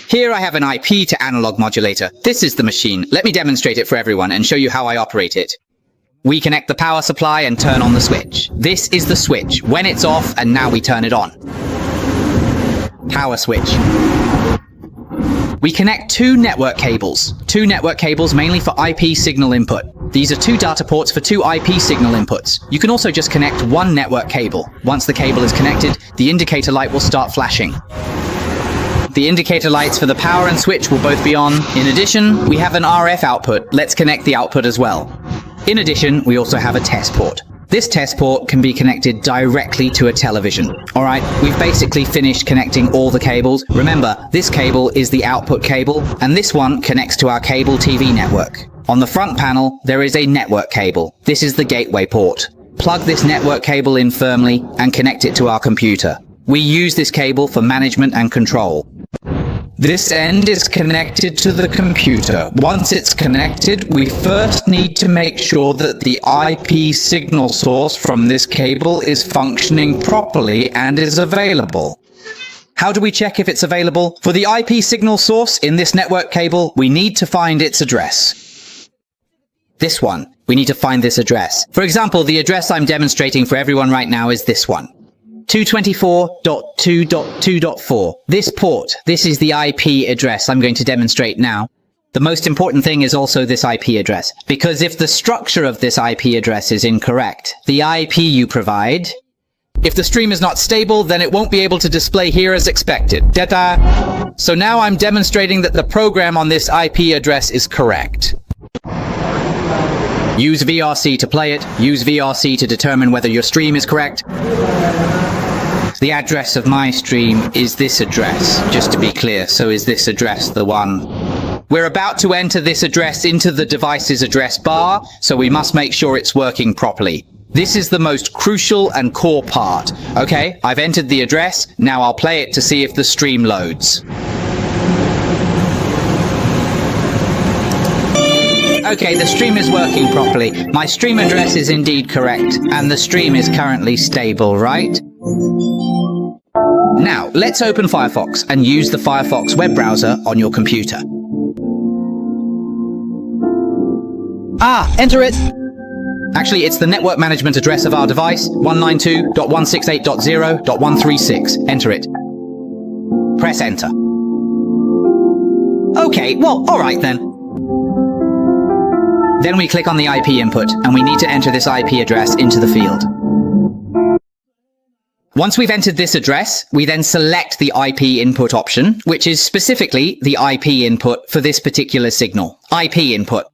Here I have an IP to analog modulator. This is the machine. Let me demonstrate it for everyone and show you how I operate it. We connect the power supply and turn on the switch. This is the switch. When it's off, and now we turn it on. Power switch. We connect two network cables. Two network cables mainly for IP signal input. These are two data ports for two IP signal inputs. You can also just connect one network cable. Once the cable is connected, the indicator light will start flashing. The indicator lights for the power and switch will both be on. In addition, we have an RF output. Let's connect the output as well. In addition, we also have a test port. This test port can be connected directly to a television. Alright, we've basically finished connecting all the cables. Remember, this cable is the output cable, and this one connects to our cable TV network. On the front panel, there is a network cable. This is the gateway port. Plug this network cable in firmly and connect it to our computer. We use this cable for management and control. This end is connected to the computer. Once it's connected, we first need to make sure that the IP signal source from this cable is functioning properly and is available. How do we check if it's available? For the IP signal source in this network cable, we need to find its address. This one. We need to find this address. For example, the address I'm demonstrating for everyone right now is this one. 224.2.2.4. This port, this is the IP address I'm going to demonstrate now. The most important thing is also this IP address, because if the structure of this IP address is incorrect, the IP you provide, if the stream is not stable, then it won't be able to display here as expected. Ta-da! So now I'm demonstrating that the program on this IP address is correct. Use VRC to play it. Use VRC to determine whether your stream is correct. The address of my stream is this address, just to be clear. So is this address the one? We're about to enter this address into the device's address bar, so we must make sure it's working properly. This is the most crucial and core part. Okay, I've entered the address. Now I'll play it to see if the stream loads. Okay, the stream is working properly. My stream address is indeed correct, and the stream is currently stable, right? Now, let's open Firefox and use the Firefox web browser on your computer. Enter it! Actually, it's the network management address of our device, 192.168.0.136. Enter it. Press enter. Okay, well, alright then. Then we click on the IP input, and we need to enter this IP address into the field. Once we've entered this address, we then select the IP input option, which is specifically the IP input for this particular signal. IP input.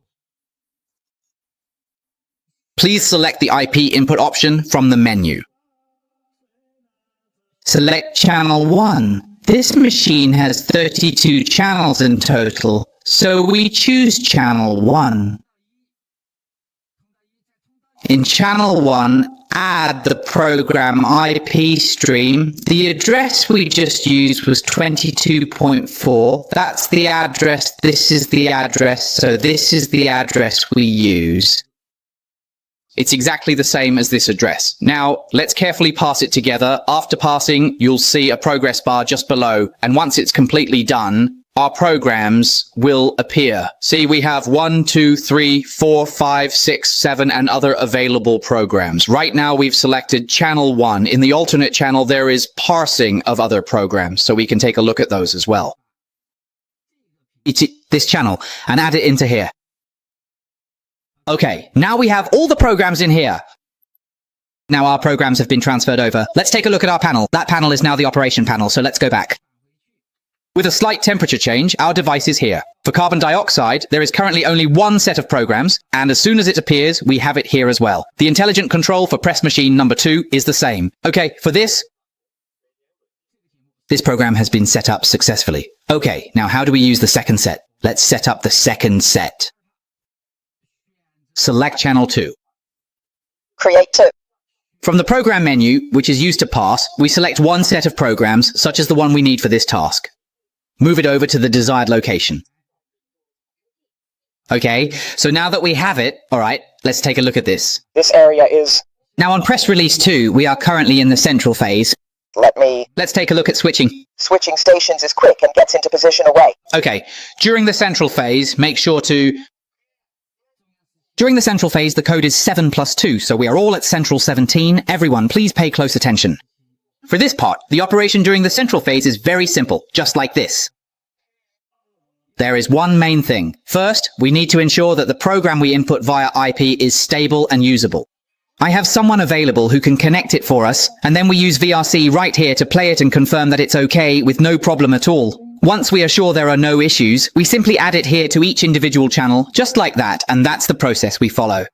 Please select the IP input option from the menu. Select channel 1. This machine has 32 channels in total, so we choose channel 1. In channel 1, add the program IP stream. The address we just used was 22.4. That's the address. This is the address. So this is the address we use. It's exactly the same as this address. Now, let's carefully pass it together. After passing, you'll see a progress bar just below. And once it's completely done, our programs will appear. See, we have 1, 2, 3, 4, 5, 6, 7, and other available programs. Right now, we've selected channel 1. In the alternate channel, there is parsing of other programs, so we can take a look at those as well. It's this channel, and add it into here. Okay, now we have all the programs in here. Now our programs have been transferred over. Let's take a look at our panel. That panel is now the operation panel, so let's go back. With a slight temperature change, our device is here. For carbon dioxide, there is currently only one set of programs, and as soon as it appears, we have it here as well. The intelligent control for press machine number 2 is the same. Okay, for this program has been set up successfully. Okay, now how do we use the second set? Let's set up the second set. Select channel 2. Create 2. From the program menu, which is used to parse, we select one set of programs, such as the one we need for this task. Move it over to the desired location. Okay, so now that we have it, alright, let's take a look at this. This area is... Now on press release 2, we are currently in the central phase. Let's take a look at switching. Switching stations is quick and gets into position away. Okay, during the central phase, During the central phase, the code is 7+2, so we are all at central 17. Everyone, please pay close attention. For this part, the operation during the central phase is very simple, just like this. There is one main thing. First, we need to ensure that the program we input via IP is stable and usable. I have someone available who can connect it for us, and then we use VRC right here to play it and confirm that it's okay with no problem at all. Once we are sure there are no issues, we simply add it here to each individual channel, just like that, and that's the process we follow.